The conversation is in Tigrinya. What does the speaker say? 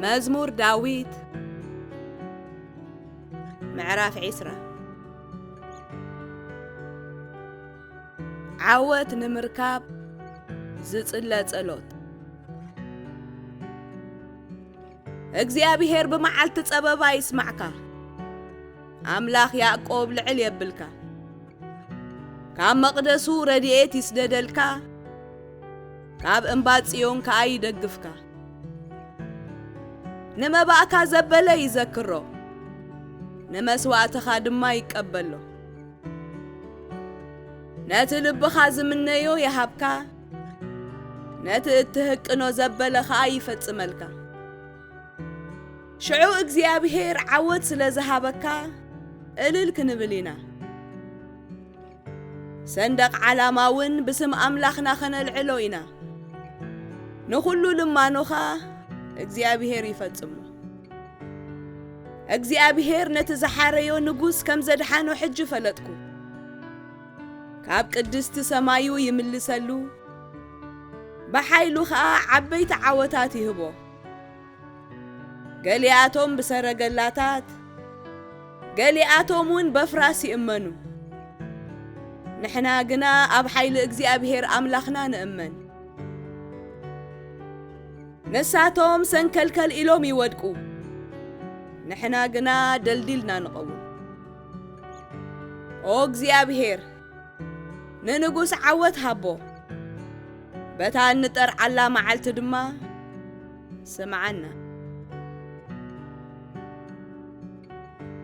مزمور داويت معراف عسرة عوت نمركاب زصلة ጸሎት እግዚአብሔር በመዓልቲ ጸበባ ይስማዕካ አምላኽ ያዕቆብ ልዕል የብልካ ካብ መቅደሱ ረድኤት ይስደደልካ ካብ እንባ ጽዮን ከአይ ደግፍካ ንመባእካ ዘበለ ይዘክሮ ንመስዋዕትኻ ድማ ይቀበሎ ነቲ ልብኻ ዝምነዮ የሃብካ ነቲ እትህቅኖ ዘበለ ከአይ ይፈጽመልካ ሽዑ እግዚአብሔር ዓወት ስለዝሃበካ እልል ክንብሊና ሰንደቅ ዓላማውን ብስም አምላኽና ኸነልዕሎ ኢና ንኹሉ ልማኖኻ እግዚአብሔር ይፈጽሞ እግዚአብሔር ነቲ ዝሓረዮ ንጉስ ከም ዘድሓኖ ሕጂ ፈለጥኩ ካብ ቅድስቲ ሰማዩ ይምልሰሉ በኃይሉ ኸአ ዓበይቲ ዓወታት ይህቦ ገሊአቶም ብሰረገላታት ገሊአቶምን በፍራስ ይእመኑ ንሕና ግና ኣብ ኃይሊ እግዚአብሔር አምላኽና ንእመን ነሳቶም ሰንከልከል ኢሎም ይወድቁ ንሕና ግና ደልዲልና ንቐውን ኦ እግዚአብሔር ንንጉስ ዓወት ሃቦ በታ ንጠር ዓላ መዓልቲ ድማ ስምዓና